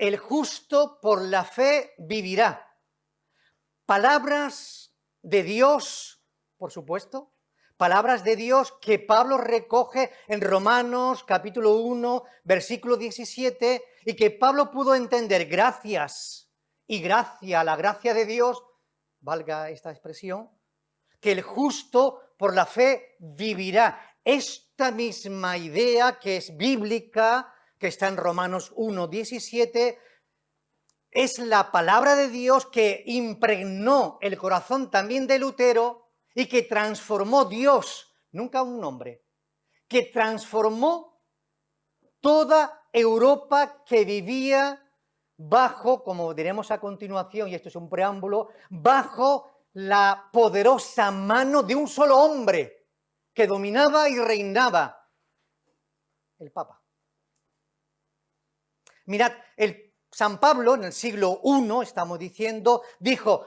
el justo por la fe vivirá. Palabras de Dios, por supuesto, palabras de Dios que Pablo recoge en Romanos capítulo 1, versículo 17, y que Pablo pudo entender gracias y gracia, la gracia de Dios, valga esta expresión, que el justo por la fe vivirá. Esta misma idea que es bíblica, que está en Romanos 1, 17, es la palabra de Dios que impregnó el corazón también de Lutero y que transformó Dios, nunca un hombre, que transformó toda Europa que vivía bajo, como diremos a continuación, y esto es un preámbulo, bajo la poderosa mano de un solo hombre que dominaba y reinaba, el Papa. Mirad, San Pablo en el siglo I, estamos diciendo, dijo,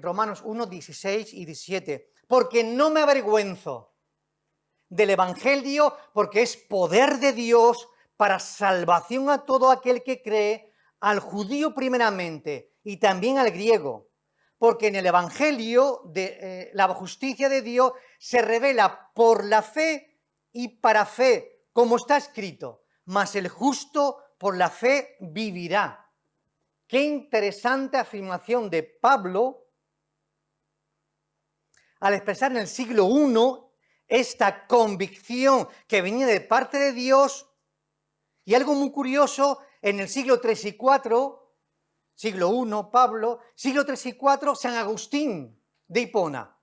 Romanos 1, 16 y 17, porque no me avergüenzo del Evangelio, porque es poder de Dios para salvación a todo aquel que cree, al judío primeramente y también al griego, porque en el Evangelio la justicia de Dios se revela por la fe y para fe, como está escrito, mas el justo por la fe vivirá. Qué interesante afirmación de Pablo al expresar en el siglo I esta convicción que venía de parte de Dios, y algo muy curioso, en el siglo III y IV, siglo I, Pablo, siglo III y IV, San Agustín de Hipona,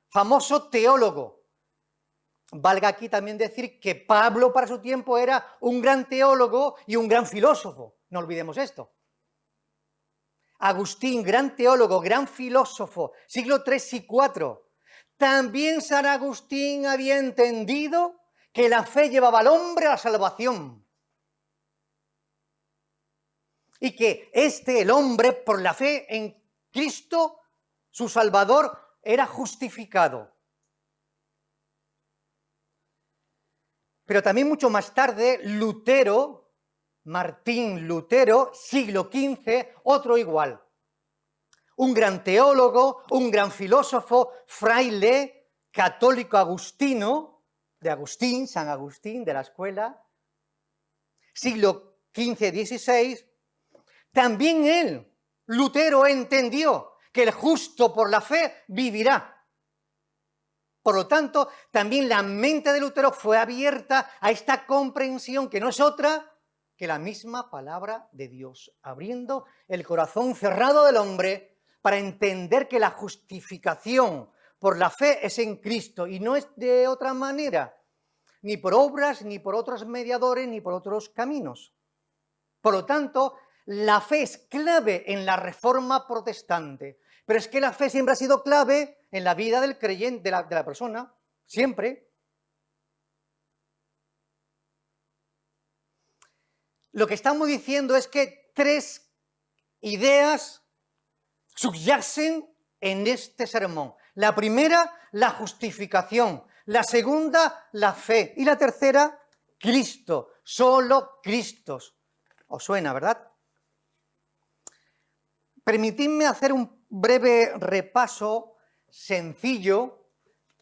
famoso teólogo. Valga aquí también decir que Pablo para su tiempo era un gran teólogo y un gran filósofo, no olvidemos esto. Agustín, gran teólogo, gran filósofo, siglo III y IV. También San Agustín había entendido que la fe llevaba al hombre a la salvación. Y que el hombre, por la fe en Cristo, su Salvador, era justificado. Pero también mucho más tarde, Lutero, Martín Lutero, siglo XV, otro igual. Un gran teólogo, un gran filósofo, fraile, católico agustino, de Agustín, San Agustín, de la escuela, siglo XV-XVI, también él, Lutero, entendió que el justo por la fe vivirá. Por lo tanto, también la mente de Lutero fue abierta a esta comprensión que no es otra que la misma palabra de Dios, abriendo el corazón cerrado del hombre para entender que la justificación por la fe es en Cristo y no es de otra manera, ni por obras, ni por otros mediadores, ni por otros caminos. Por lo tanto, la fe es clave en la reforma protestante, pero es que la fe siempre ha sido clave en la vida del creyente, de la persona, siempre. Lo que estamos diciendo es que tres ideas subyacen en este sermón. La primera, la justificación. La segunda, la fe. Y la tercera, Cristo. Solo Cristo. ¿Os suena, verdad? Permitidme hacer un breve repaso sencillo,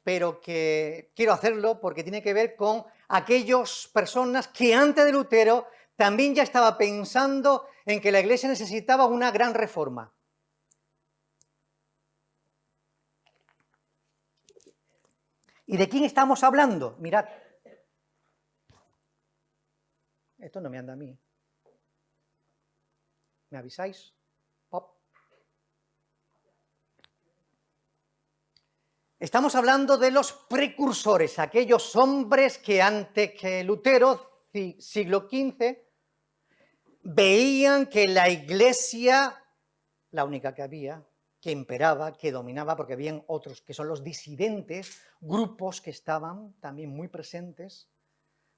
pero que quiero hacerlo porque tiene que ver con aquellas personas que antes de Lutero también ya estaba pensando en que la Iglesia necesitaba una gran reforma. ¿Y de quién estamos hablando? Mirad. Esto no me anda a mí. ¿Me avisáis? Pop. Estamos hablando de los precursores, aquellos hombres que antes que Lutero, siglo XV, veían que la Iglesia, la única que había, que imperaba, que dominaba, porque habían otros que son los disidentes, grupos que estaban también muy presentes,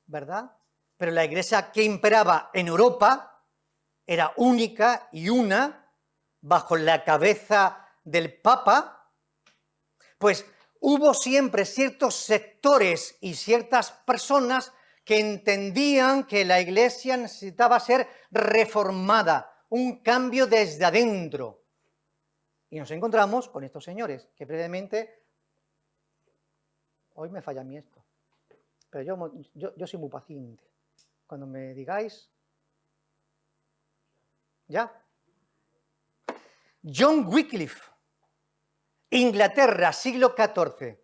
¿verdad? Pero la Iglesia que imperaba en Europa era única y una, bajo la cabeza del Papa. Pues hubo siempre ciertos sectores y ciertas personas que entendían que la Iglesia necesitaba ser reformada, un cambio desde adentro. Y nos encontramos con estos señores, que brevemente, hoy me falla a mí esto, pero yo soy muy paciente. Cuando me digáis, ¿ya? John Wycliffe, Inglaterra, siglo XIV.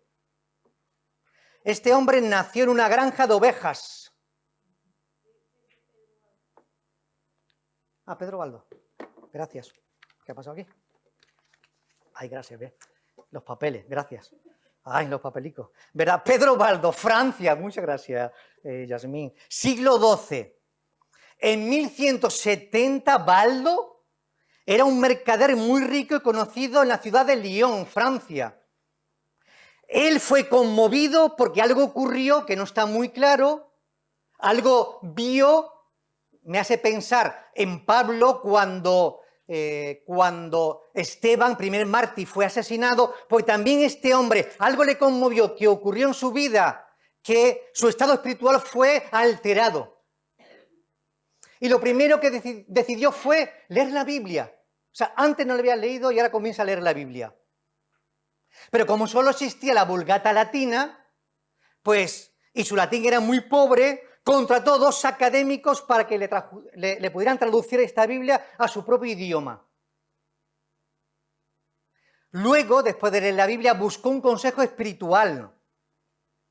Este hombre nació en una granja de ovejas. Pedro Baldo, gracias. ¿Qué ha pasado aquí? Ay, gracias, ve. Los papeles, gracias. Ay, los papelicos. ¿Verdad? Pedro Baldo, Francia, muchas gracias, Yasmín. Siglo XII. En 1170, Baldo era un mercader muy rico y conocido en la ciudad de Lyon, Francia. Él fue conmovido porque algo ocurrió que no está muy claro, algo vio, me hace pensar en Pablo cuando Esteban, primer mártir, fue asesinado, pues también este hombre, algo le conmovió que ocurrió en su vida, que su estado espiritual fue alterado. Y lo primero que decidió fue leer la Biblia. O sea, antes no lo había leído y ahora comienza a leer la Biblia. Pero como solo existía la Vulgata latina, pues, y su latín era muy pobre, contrató a 2 académicos para que le pudieran traducir esta Biblia a su propio idioma. Luego, después de leer la Biblia, buscó un consejo espiritual.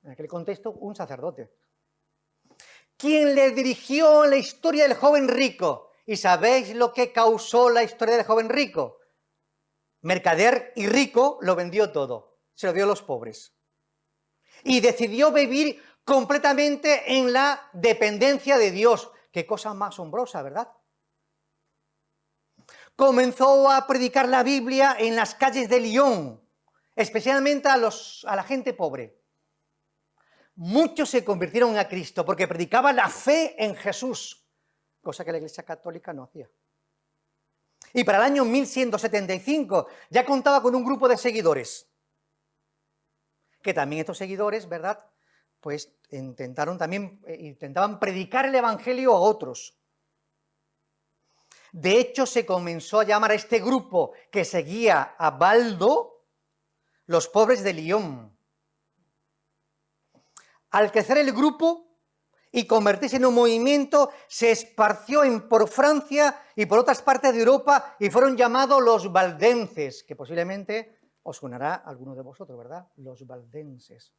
En aquel contexto, un sacerdote. Quien le dirigió la historia del joven rico. ¿Y sabéis lo que causó la historia del joven rico? Mercader y rico lo vendió todo, se lo dio a los pobres. Y decidió vivir completamente en la dependencia de Dios. Qué cosa más asombrosa, ¿verdad? Comenzó a predicar la Biblia en las calles de Lyon, especialmente a la gente pobre. Muchos se convirtieron a Cristo porque predicaba la fe en Jesús, cosa que la Iglesia Católica no hacía. Y para el año 1175 ya contaba con un grupo de seguidores, que también estos seguidores, ¿verdad?, pues intentaban predicar el Evangelio a otros. De hecho, se comenzó a llamar a este grupo que seguía a Baldo los pobres de Lyon. Al crecer el grupo y convertirse en un movimiento, se esparció por Francia y por otras partes de Europa y fueron llamados los valdenses, que posiblemente os sonará a alguno de vosotros, ¿verdad? Los valdenses.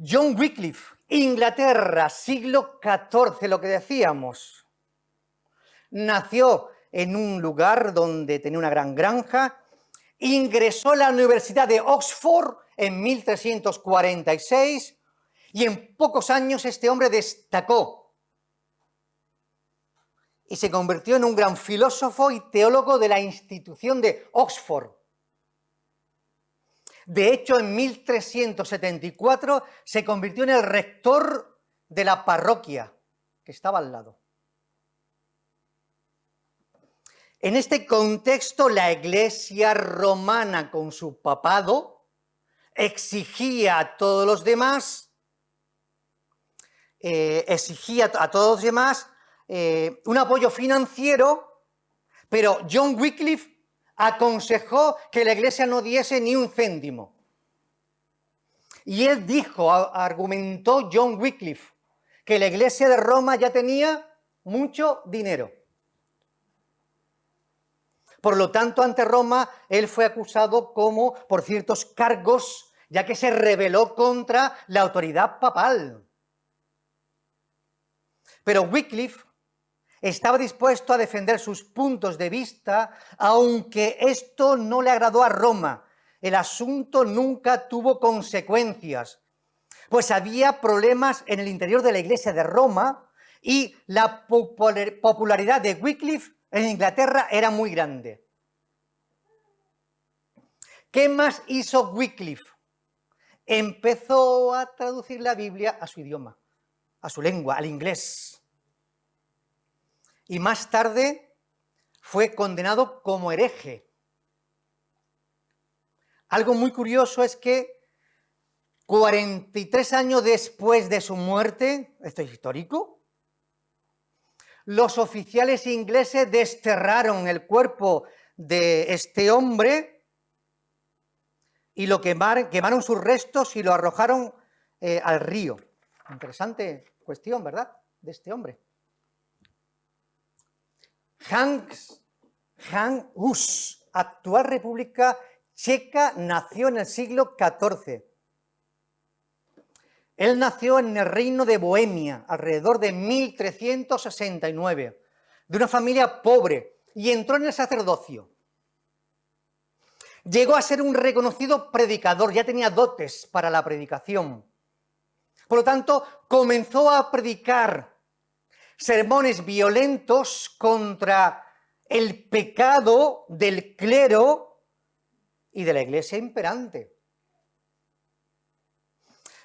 John Wycliffe, Inglaterra, siglo XIV, lo que decíamos. Nació en un lugar donde tenía una gran granja, ingresó a la Universidad de Oxford en 1346 y en pocos años este hombre destacó y se convirtió en un gran filósofo y teólogo de la institución de Oxford. De hecho, en 1374 se convirtió en el rector de la parroquia que estaba al lado. En este contexto, la Iglesia romana, con su papado, exigía a todos los demás, un apoyo financiero, pero John Wycliffe aconsejó que la Iglesia no diese ni un céntimo. Y él argumentó John Wycliffe, que la Iglesia de Roma ya tenía mucho dinero. Por lo tanto, ante Roma, él fue acusado por ciertos cargos, ya que se rebeló contra la autoridad papal. Pero Wycliffe estaba dispuesto a defender sus puntos de vista, aunque esto no le agradó a Roma. El asunto nunca tuvo consecuencias, pues había problemas en el interior de la Iglesia de Roma y la popularidad de Wycliffe en Inglaterra era muy grande. ¿Qué más hizo Wycliffe? Empezó a traducir la Biblia a su idioma, a su lengua, al inglés. Y más tarde fue condenado como hereje. Algo muy curioso es que 43 años después de su muerte, esto es histórico, los oficiales ingleses desterraron el cuerpo de este hombre y lo quemaron sus restos y lo arrojaron al río. Interesante cuestión, ¿verdad?, de este hombre. Hans Hus, actual República Checa, nació en el siglo XIV. Él nació en el reino de Bohemia, alrededor de 1369, de una familia pobre, y entró en el sacerdocio. Llegó a ser un reconocido predicador, ya tenía dotes para la predicación. Por lo tanto, comenzó a predicar sermones violentos contra el pecado del clero y de la iglesia imperante.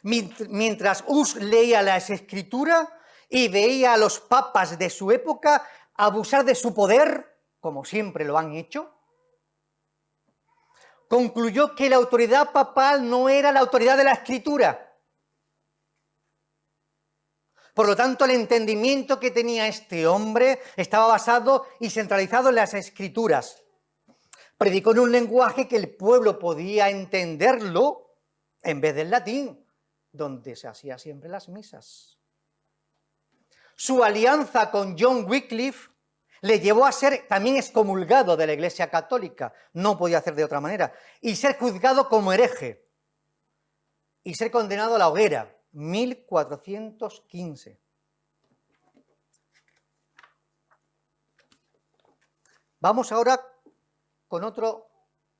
Mientras Hus leía las Escrituras y veía a los papas de su época abusar de su poder, como siempre lo han hecho, concluyó que la autoridad papal no era la autoridad de la Escritura. Por lo tanto, el entendimiento que tenía este hombre estaba basado y centralizado en las Escrituras. Predicó en un lenguaje que el pueblo podía entenderlo en vez del latín, donde se hacía siempre las misas. Su alianza con John Wycliffe le llevó a ser también excomulgado de la Iglesia Católica, no podía hacer de otra manera, y ser juzgado como hereje, y ser condenado a la hoguera, 1415. Vamos ahora con otro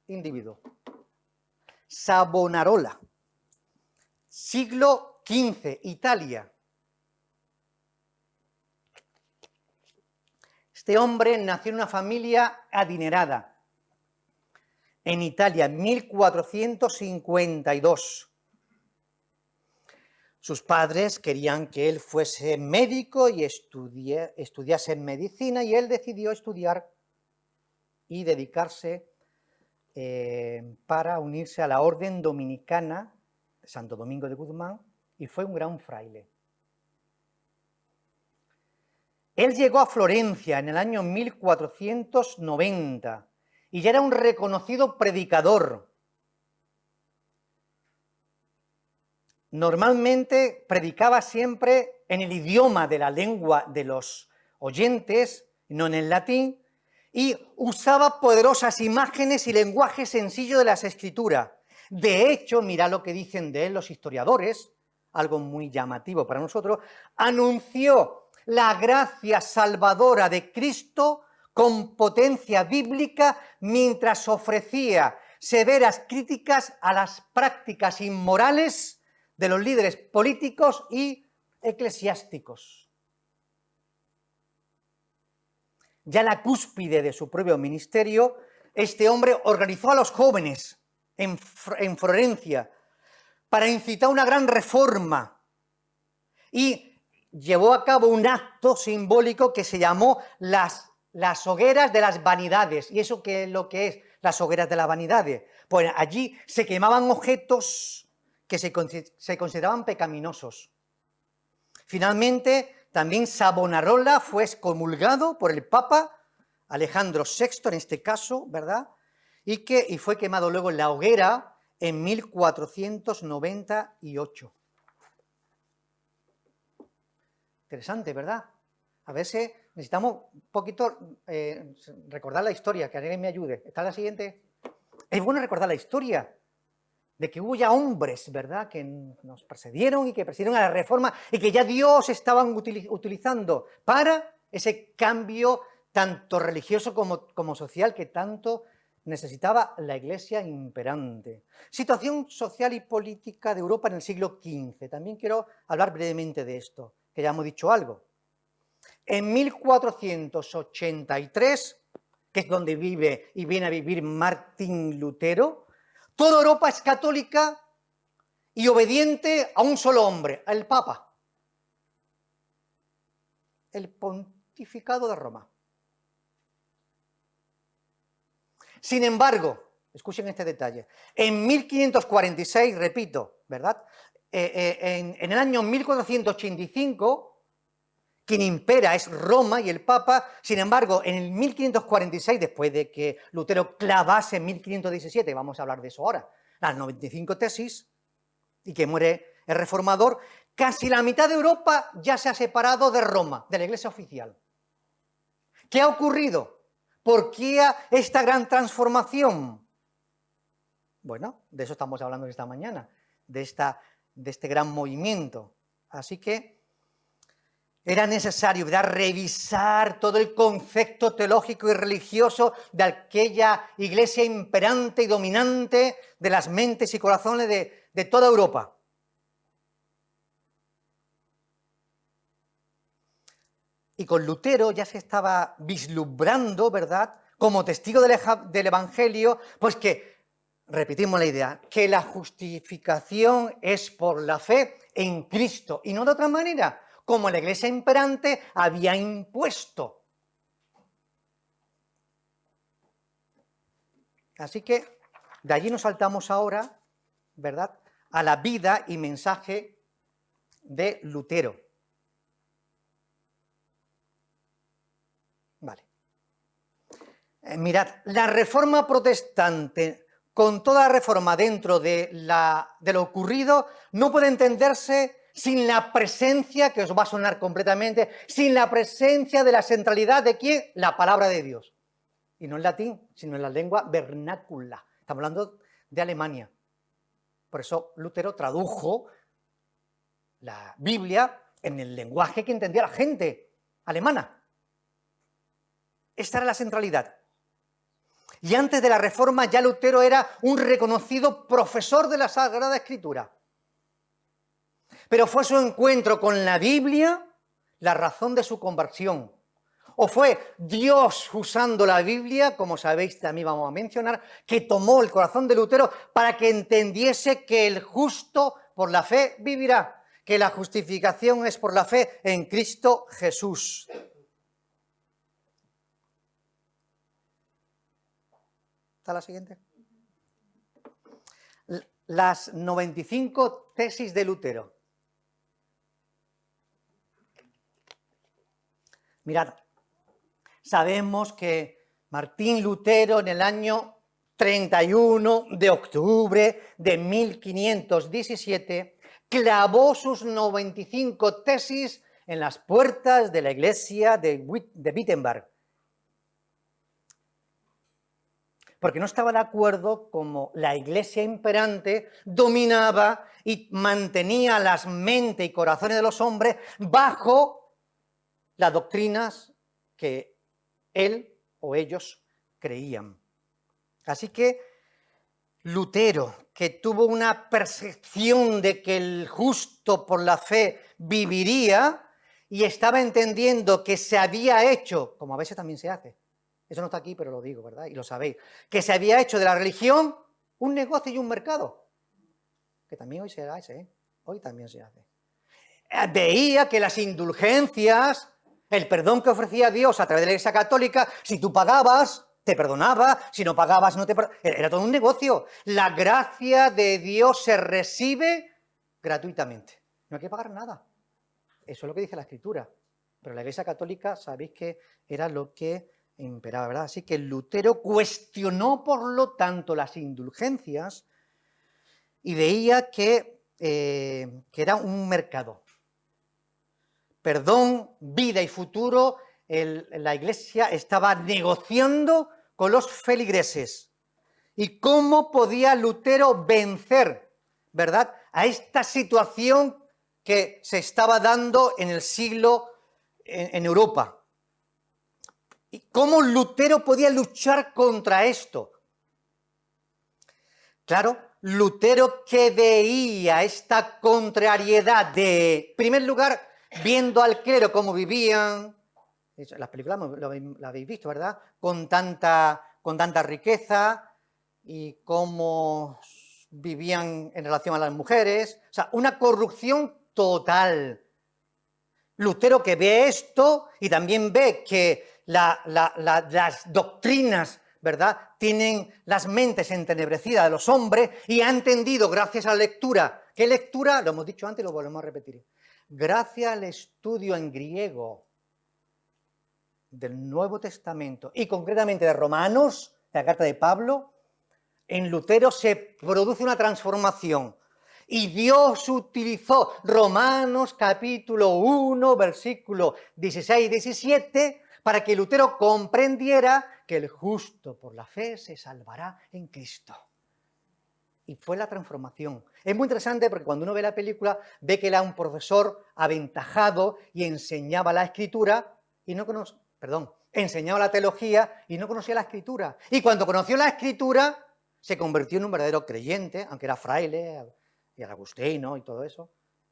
individuo, Savonarola, siglo XV, Italia. Este hombre nació en una familia adinerada, en Italia, en 1452. Sus padres querían que él fuese médico y estudiase medicina, y él decidió estudiar y dedicarse para unirse a la orden dominicana de Santo Domingo de Guzmán, y fue un gran fraile. Él llegó a Florencia en el año 1490 y ya era un reconocido predicador. Normalmente predicaba siempre en el idioma de la lengua de los oyentes, no en el latín, y usaba poderosas imágenes y lenguaje sencillo de las Escrituras. De hecho, mira lo que dicen de él los historiadores, algo muy llamativo para nosotros, anunció la gracia salvadora de Cristo con potencia bíblica mientras ofrecía severas críticas a las prácticas inmorales de los líderes políticos y eclesiásticos. Ya en la cúspide de su propio ministerio, este hombre organizó a los jóvenes en Florencia para incitar una gran reforma y llevó a cabo un acto simbólico que se llamó las hogueras de las vanidades. ¿Y eso qué es lo que es las hogueras de las vanidades? Pues allí se quemaban objetos que se consideraban pecaminosos. Finalmente, también Savonarola fue excomulgado por el Papa Alejandro VI, en este caso, ¿verdad? Y fue quemado luego en la hoguera en 1498. Interesante, ¿verdad? A veces necesitamos un poquito recordar la historia, que alguien me ayude. ¿Está la siguiente? Es bueno recordar la historia de que hubo ya hombres, ¿verdad?, que nos precedieron y que precedieron a la reforma y que ya Dios estaban utilizando para ese cambio tanto religioso como social que tanto necesitaba la Iglesia imperante. Situación social y política de Europa en el siglo XV. También quiero hablar brevemente de esto, que ya hemos dicho algo. En 1483, que es donde vive y viene a vivir Martín Lutero, toda Europa es católica y obediente a un solo hombre, al Papa, el pontificado de Roma. Sin embargo, escuchen este detalle. En 1546, repito, ¿verdad? En el año 1485, quien impera es Roma y el Papa. Sin embargo, en el 1546, después de que Lutero clavase en 1517, vamos a hablar de eso ahora, las 95 tesis, y que muere el reformador, casi la mitad de Europa ya se ha separado de Roma, de la Iglesia oficial. ¿Qué ha ocurrido? ¿Por qué esta gran transformación? Bueno, de eso estamos hablando esta mañana, de este gran movimiento. Así que era necesario, ¿verdad?, revisar todo el concepto teológico y religioso de aquella iglesia imperante y dominante de las mentes y corazones de toda Europa. Y con Lutero ya se estaba vislumbrando, ¿verdad?, como testigo del Evangelio, pues que, repetimos la idea, que la justificación es por la fe en Cristo y no de otra manera, como la iglesia imperante había impuesto. Así que de allí nos saltamos ahora, ¿verdad?, a la vida y mensaje de Lutero. Vale. Mirad, la reforma protestante, con toda la reforma dentro de lo ocurrido, no puede entenderse sin la presencia, que os va a sonar completamente, sin la presencia de la centralidad de ¿quién? La palabra de Dios. Y no en latín, sino en la lengua vernácula. Estamos hablando de Alemania. Por eso Lutero tradujo la Biblia en el lenguaje que entendía la gente alemana. Esta era la centralidad. Y antes de la Reforma ya Lutero era un reconocido profesor de la Sagrada Escritura. Pero fue su encuentro con la Biblia la razón de su conversión. O fue Dios usando la Biblia, como sabéis también vamos a mencionar, que tomó el corazón de Lutero para que entendiese que el justo por la fe vivirá, que la justificación es por la fe en Cristo Jesús. ¿Está la siguiente? Las 95 tesis de Lutero. Mirad, sabemos que Martín Lutero en el año 31 de octubre de 1517 clavó sus 95 tesis en las puertas de la iglesia de Wittenberg. Porque no estaba de acuerdo como la iglesia imperante dominaba y mantenía las mentes y corazones de los hombres bajo las doctrinas que él o ellos creían. Así que Lutero, que tuvo una percepción de que el justo por la fe viviría y estaba entendiendo que se había hecho, como a veces también se hace, eso no está aquí, pero lo digo, ¿verdad? Y lo sabéis, que se había hecho de la religión un negocio y un mercado, que también hoy se hace, ¿eh? Hoy también se hace. Veía que las indulgencias, el perdón que ofrecía Dios a través de la Iglesia Católica, si tú pagabas, te perdonaba, si no pagabas, no te perdonaba. Era todo un negocio. La gracia de Dios se recibe gratuitamente. No hay que pagar nada. Eso es lo que dice la Escritura. Pero la Iglesia Católica, sabéis que era lo que imperaba, ¿verdad? Así que Lutero cuestionó, por lo tanto, las indulgencias y veía que era un mercado. Perdón, vida y futuro, la Iglesia estaba negociando con los feligreses. ¿Y cómo podía Lutero vencer, verdad, a esta situación que se estaba dando en el siglo en Europa? ¿Y cómo Lutero podía luchar contra esto? Claro, Lutero, que veía esta contrariedad de, en primer lugar, viendo al clero cómo vivían, las películas lo habéis visto, ¿verdad? Con tanta riqueza y cómo vivían en relación a las mujeres, o sea, una corrupción total. Lutero, que ve esto y también ve que las doctrinas, ¿verdad?, tienen las mentes entenebrecidas de los hombres y han entendido, gracias a la lectura. ¿Qué lectura? Lo hemos dicho antes y lo volvemos a repetir. Gracias al estudio en griego del Nuevo Testamento y concretamente de Romanos, la carta de Pablo, en Lutero se produce una transformación. Y Dios utilizó Romanos capítulo 1, versículo 16 y 17, para que Lutero comprendiera que el justo por la fe se salvará en Cristo. Y fue la transformación. Es muy interesante porque cuando uno ve la película, ve que era un profesor aventajado y enseñaba la escritura y no conocía, enseñaba la teología y no conocía la escritura. Y cuando conoció la escritura, se convirtió en un verdadero creyente, aunque era fraile, y era agustino y todo eso,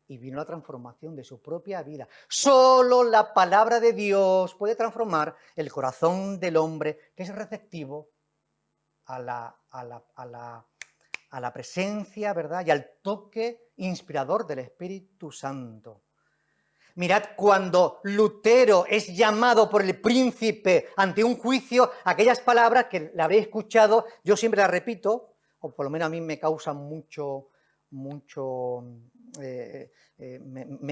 y vino la transformación de su propia vida. Solo la palabra de Dios puede transformar el corazón del hombre que es receptivo a la presencia, ¿verdad?, y al toque inspirador del Espíritu Santo. Mirad, cuando Lutero es llamado por el príncipe ante un juicio, aquellas palabras que la habréis escuchado, yo siempre las repito, o por lo menos a mí me causan me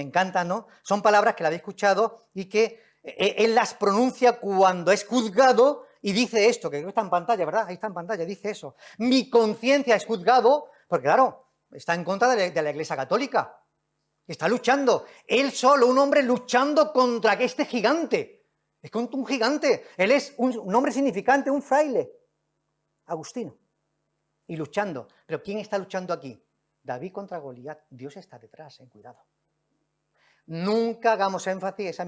encantan, ¿no? Son palabras que la habéis escuchado y que él las pronuncia cuando es juzgado y dice esto, que creo que está en pantalla, ¿verdad? Ahí está en pantalla, dice eso. Mi conciencia es juzgado, porque claro, está en contra de la Iglesia Católica. Está luchando. Él solo, un hombre luchando contra este gigante. Es contra un gigante. Él es un hombre significante, un fraile, agustino. Y luchando. Pero ¿quién está luchando aquí? David contra Goliat. Dios está detrás, cuidado. Nunca hagamos énfasis,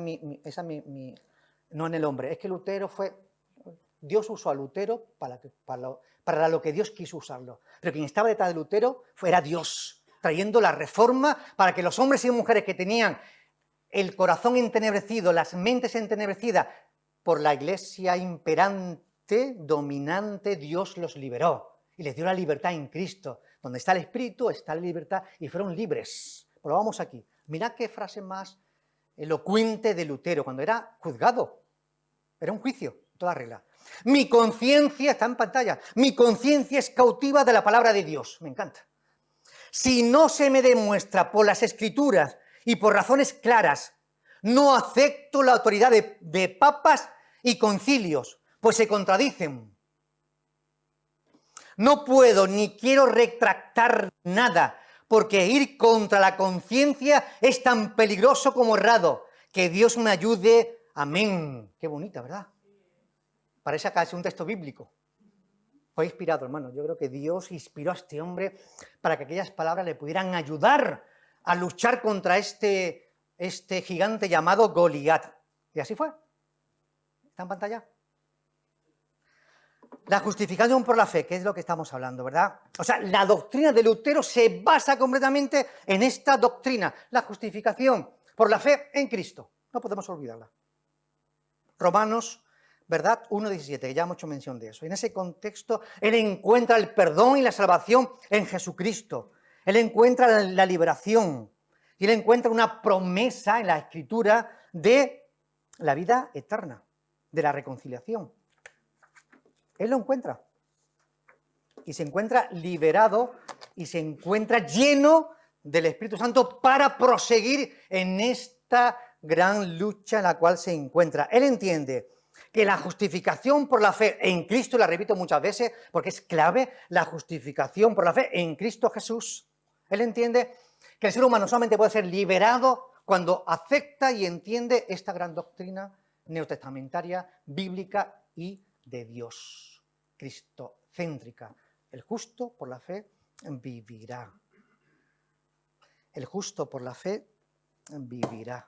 no en el hombre. Es que Lutero Dios usó a Lutero para lo que Dios quiso usarlo. Pero quien estaba detrás de Lutero era Dios, trayendo la reforma para que los hombres y mujeres que tenían el corazón entenebrecido, las mentes entenebrecidas por la iglesia imperante, dominante, Dios los liberó y les dio la libertad en Cristo. Donde está el Espíritu, está la libertad y fueron libres. Pues vamos aquí. Mirad qué frase más elocuente de Lutero, cuando era juzgado. Era un juicio, toda regla. Mi conciencia, está en pantalla, mi conciencia es cautiva de la palabra de Dios. Me encanta. Si no se me demuestra por las Escrituras y por razones claras, no acepto la autoridad de papas y concilios, pues se contradicen. No puedo ni quiero retractar nada, porque ir contra la conciencia es tan peligroso como errado. Que Dios me ayude. Amén. Qué bonita, ¿verdad? Parece casi un texto bíblico. Fue inspirado, hermano. Yo creo que Dios inspiró a este hombre para que aquellas palabras le pudieran ayudar a luchar contra este gigante llamado Goliat. Y así fue. ¿Está en pantalla? La justificación por la fe, que es lo que estamos hablando, ¿verdad? O sea, la doctrina de Lutero se basa completamente en esta doctrina, la justificación por la fe en Cristo. No podemos olvidarla. Romanos, ¿verdad? 1:17, que ya hemos hecho mención de eso. En ese contexto, él encuentra el perdón y la salvación en Jesucristo. Él encuentra la liberación. Y él encuentra una promesa en la Escritura de la vida eterna, de la reconciliación. Él lo encuentra. Y se encuentra liberado y se encuentra lleno del Espíritu Santo para proseguir en esta gran lucha en la cual se encuentra. Él entiende que la justificación por la fe en Cristo, la repito muchas veces porque es clave, la justificación por la fe en Cristo Jesús. Él entiende que el ser humano solamente puede ser liberado cuando acepta y entiende esta gran doctrina neotestamentaria, bíblica y de Dios, cristocéntrica. El justo por la fe vivirá. El justo por la fe vivirá.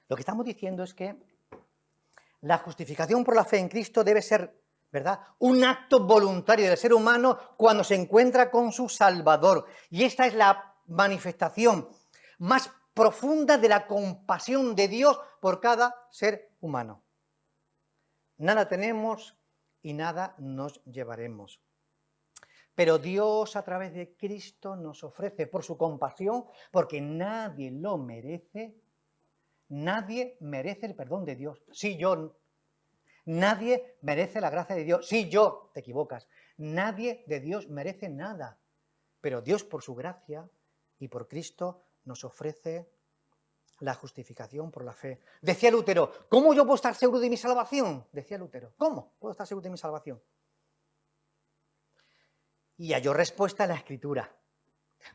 Lo que estamos diciendo es que la justificación por la fe en Cristo debe ser, ¿verdad?, un acto voluntario del ser humano cuando se encuentra con su Salvador. Y esta es la manifestación más profunda de la compasión de Dios por cada ser humano. Nada tenemos y nada nos llevaremos. Pero Dios a través de Cristo nos ofrece por su compasión, porque nadie lo merece, Nadie merece el perdón de Dios. Sí, yo. Nadie merece la gracia de Dios. Sí, yo. Te equivocas. Nadie de Dios merece nada. Pero Dios, por su gracia y por Cristo, nos ofrece la justificación por la fe. Decía Lutero, ¿cómo yo puedo estar seguro de mi salvación? Decía Lutero, ¿cómo puedo estar seguro de mi salvación? Y halló respuesta en la Escritura.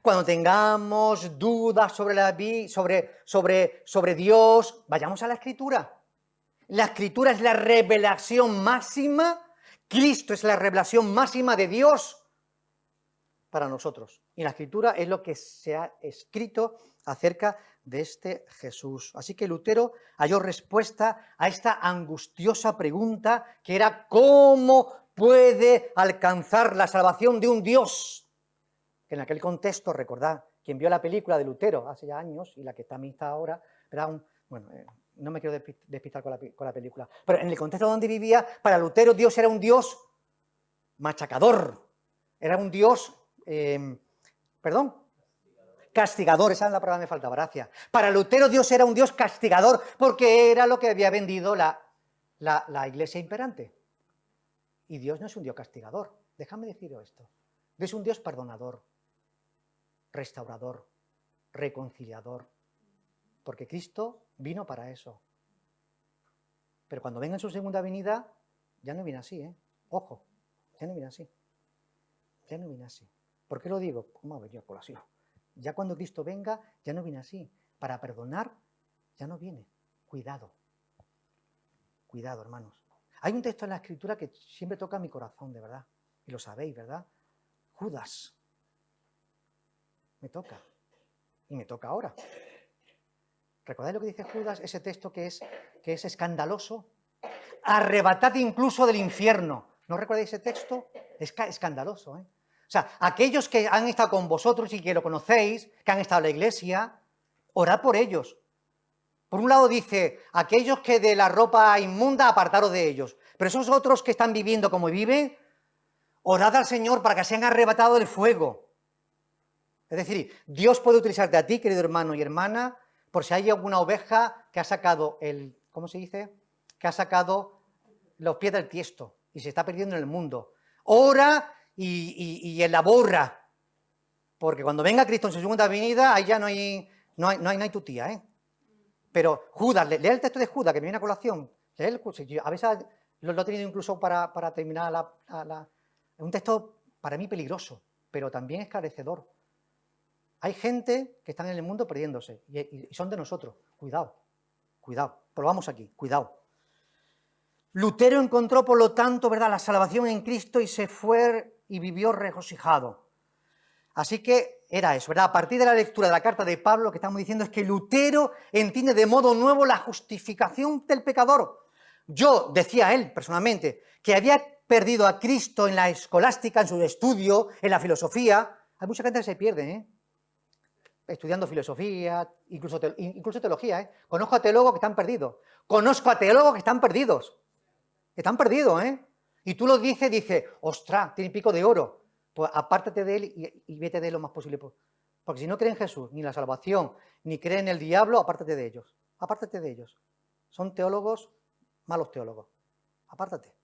Cuando tengamos dudas sobre Dios, vayamos a la Escritura. La Escritura es la revelación máxima, Cristo es la revelación máxima de Dios para nosotros. Y la Escritura es lo que se ha escrito acerca de este Jesús. Así que Lutero halló respuesta a esta angustiosa pregunta que era ¿cómo puede alcanzar la salvación de un Dios? Que en aquel contexto, recordad, quien vio la película de Lutero hace ya años y la que también está ahora, era no me quiero despistar con la película, pero en el contexto donde vivía, para Lutero Dios era un Dios machacador, era un Dios, castigador, esa es la palabra que me faltaba, gracias. Para Lutero Dios era un Dios castigador porque era lo que había vendido la iglesia imperante. Y Dios no es un Dios castigador, déjame deciros esto. Dios es un Dios perdonador, restaurador, reconciliador, porque Cristo vino para eso. Pero cuando venga en su segunda venida, ya no viene así, Ojo, ya no viene así. Ya no viene así. ¿Por qué lo digo? ¿Cómo ha venido colación? Ya cuando Cristo venga, ya no viene así. Para perdonar, ya no viene. Cuidado. Cuidado, hermanos. Hay un texto en la Escritura que siempre toca mi corazón, de verdad. Y lo sabéis, ¿verdad? Judas. Me toca. Y me toca ahora. ¿Recordáis lo que dice Judas? Ese texto que es escandaloso. Arrebatad incluso del infierno. ¿No recordáis ese texto? Es escandaloso, O sea, aquellos que han estado con vosotros y que lo conocéis, que han estado en la iglesia, orad por ellos. Por un lado dice, aquellos que de la ropa inmunda, apartaros de ellos. Pero esos otros que están viviendo como viven, orad al Señor para que sean arrebatados del fuego. Es decir, Dios puede utilizarte a ti, querido hermano y hermana, por si hay alguna oveja que ha sacado ¿cómo se dice? Que ha sacado los pies del tiesto y se está perdiendo en el mundo. Ora y elabora, porque cuando venga Cristo en su segunda venida, ahí ya no hay tu tía, Pero Judas, lea el texto de Judas, que me viene a colación. A veces lo he tenido incluso para terminar es un texto para mí peligroso, pero también esclarecedor. Hay gente que está en el mundo perdiéndose y son de nosotros. Cuidado, cuidado. Probamos aquí, cuidado. Lutero encontró, por lo tanto, ¿verdad?, la salvación en Cristo y se fue y vivió regocijado. Así que era eso, ¿verdad? A partir de la lectura de la carta de Pablo, lo que estamos diciendo es que Lutero entiende de modo nuevo la justificación del pecador. Yo, decía él personalmente, que había perdido a Cristo en la escolástica, en su estudio, en la filosofía. Hay mucha gente que se pierde, estudiando filosofía, incluso teología, Conozco a teólogos que están perdidos. Conozco a teólogos que están perdidos. Están perdidos, Y tú lo dices, ostras, tiene pico de oro. Pues apártate de él y vete de él lo más posible. Porque si no creen en Jesús, ni la salvación, ni creen en el diablo, apártate de ellos. Apártate de ellos. Son teólogos, malos teólogos. Apártate.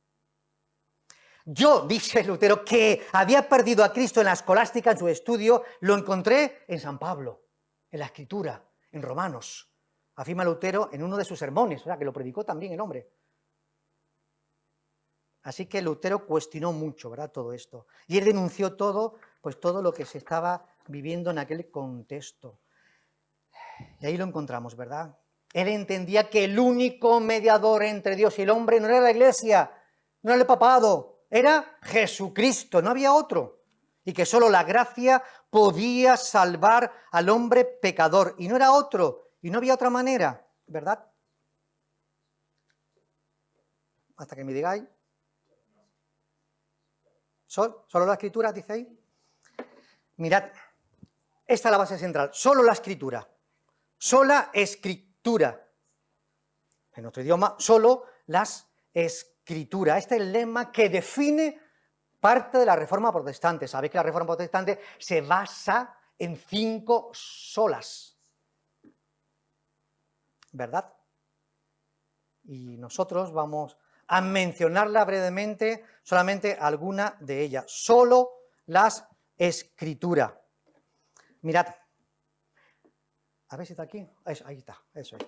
Yo, dice Lutero, que había perdido a Cristo en la escolástica, en su estudio, lo encontré en San Pablo, en la Escritura, en Romanos. Afirma Lutero en uno de sus sermones, ¿verdad?, que lo predicó también el hombre. Así que Lutero cuestionó mucho, ¿verdad?, todo esto. Y él denunció todo lo que se estaba viviendo en aquel contexto. Y ahí lo encontramos, ¿verdad? Él entendía que el único mediador entre Dios y el hombre no era la iglesia, no era el papado, era Jesucristo, no había otro. Y que solo la gracia podía salvar al hombre pecador. Y no era otro, y no había otra manera, ¿verdad? Hasta que me digáis. ¿Solo la Escritura, dice? Mirad, esta es la base central. Solo la Escritura. Sola Escritura. En nuestro idioma, solo las Escrituras. Este es el lema que define parte de la Reforma Protestante. Sabéis que la Reforma Protestante se basa en 5 solas. ¿verdad? Y nosotros vamos a mencionarla brevemente, solamente alguna de ellas, solo las Escrituras. Mirad, a ver si está aquí, ahí está, eso es.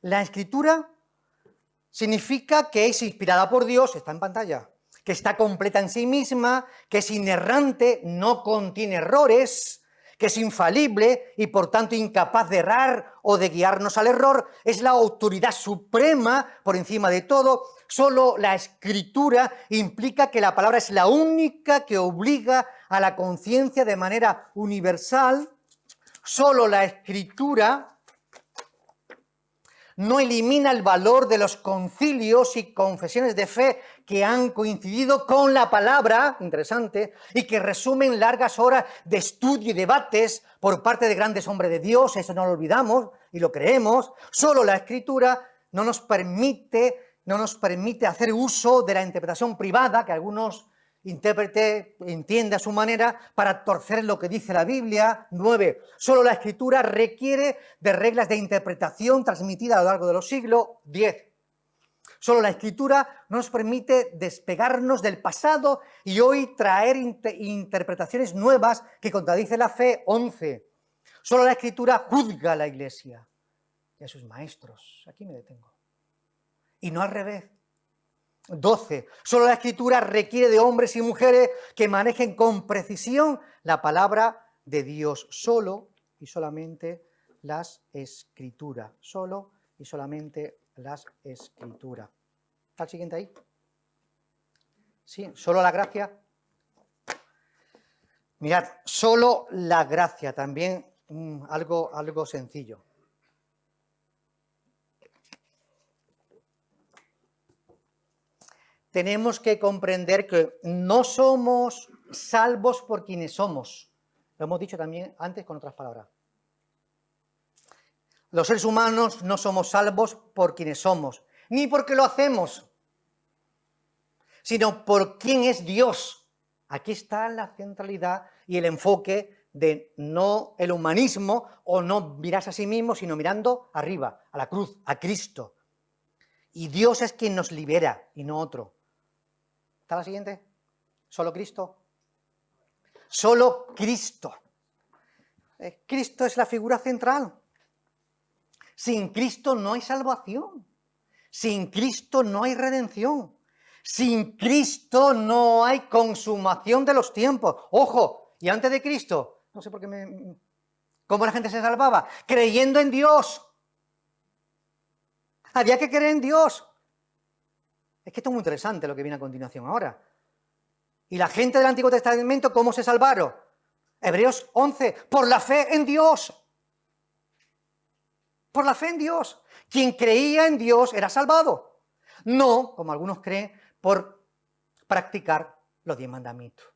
La Escritura significa que es inspirada por Dios, está en pantalla, que está completa en sí misma, que es inerrante, no contiene errores, que es infalible y por tanto incapaz de errar o de guiarnos al error, es la autoridad suprema por encima de todo. Solo la Escritura implica que la palabra es la única que obliga a la conciencia de manera universal. Solo la Escritura no elimina el valor de los concilios y confesiones de fe que han coincidido con la palabra, interesante, y que resumen largas horas de estudio y debates por parte de grandes hombres de Dios, eso no lo olvidamos y lo creemos. Solo la Escritura no nos permite hacer uso de la interpretación privada que algunos intérprete entiende a su manera para torcer lo que dice la Biblia. 9. Solo la Escritura requiere de reglas de interpretación transmitidas a lo largo de los siglos. 10. Solo la Escritura nos permite despegarnos del pasado y hoy traer interpretaciones nuevas que contradicen la fe. 11. Solo la Escritura juzga a la Iglesia y a sus maestros. Aquí me detengo. Y no al revés. 12. Solo la Escritura requiere de hombres y mujeres que manejen con precisión la palabra de Dios. Solo y solamente las Escrituras. Solo y solamente las Escrituras. ¿Está el siguiente ahí? Sí, solo la gracia. Mirad, solo la gracia, también algo sencillo. Tenemos que comprender que no somos salvos por quienes somos. Lo hemos dicho también antes con otras palabras. Los seres humanos no somos salvos por quienes somos, ni porque lo hacemos, sino por quién es Dios. Aquí está la centralidad y el enfoque de no el humanismo o no mirarse a sí mismo, sino mirando arriba, a la cruz, a Cristo. Y Dios es quien nos libera y no otro. ¿Está la siguiente? ¿Solo Cristo? Solo Cristo. Cristo es la figura central. Sin Cristo no hay salvación. Sin Cristo no hay redención. Sin Cristo no hay consumación de los tiempos. Ojo, y antes de Cristo, no sé por qué ¿cómo la gente se salvaba? Creyendo en Dios. Había que creer en Dios. Es que esto es muy interesante lo que viene a continuación ahora. ¿Y la gente del Antiguo Testamento cómo se salvaron? Hebreos 11, por la fe en Dios. Por la fe en Dios. Quien creía en Dios era salvado. No, como algunos creen, por practicar los 10 mandamientos.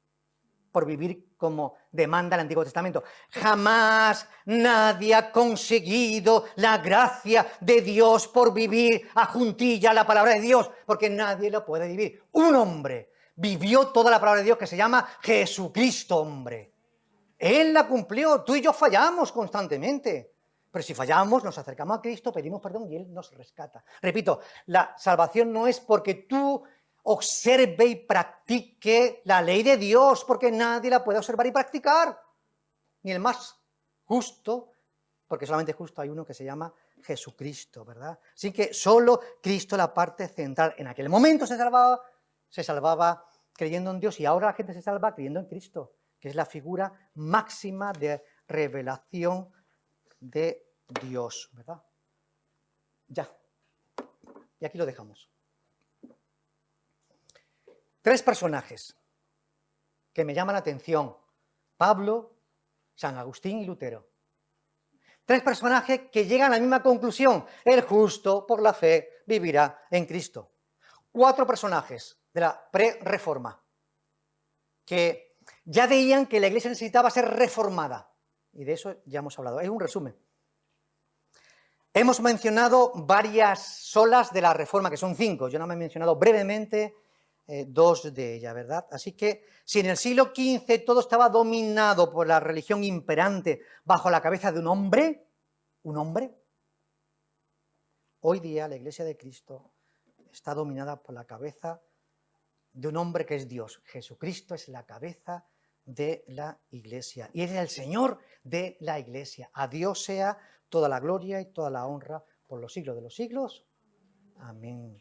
Por vivir como demanda el Antiguo Testamento. Jamás nadie ha conseguido la gracia de Dios por vivir a juntilla la palabra de Dios, porque nadie lo puede vivir. Un hombre vivió toda la palabra de Dios que se llama Jesucristo, hombre. Él la cumplió, tú y yo fallamos constantemente. Pero si fallamos, nos acercamos a Cristo, pedimos perdón y Él nos rescata. Repito, la salvación no es porque tú observe y practique la ley de Dios, porque nadie la puede observar y practicar. Ni el más justo, porque solamente justo hay uno que se llama Jesucristo, ¿verdad? Así que solo Cristo, la parte central. En aquel momento se salvaba creyendo en Dios y ahora la gente se salva creyendo en Cristo, que es la figura máxima de revelación de Dios, ¿verdad? Ya. Y aquí lo dejamos. 3 personajes que me llaman la atención: Pablo, San Agustín y Lutero. 3 personajes que llegan a la misma conclusión: el justo por la fe vivirá en Cristo. 4 personajes de la pre-reforma que ya veían que la iglesia necesitaba ser reformada. Y de eso ya hemos hablado. Es un resumen. Hemos mencionado varias solas de la reforma, que son 5. Yo no me he mencionado brevemente 2 de ellas, ¿verdad? Así que si en el siglo XV todo estaba dominado por la religión imperante bajo la cabeza de un hombre, Hoy día la Iglesia de Cristo está dominada por la cabeza de un hombre que es Dios. Jesucristo es la cabeza de la Iglesia y es el Señor de la Iglesia. A Dios sea toda la gloria y toda la honra por los siglos de los siglos. Amén.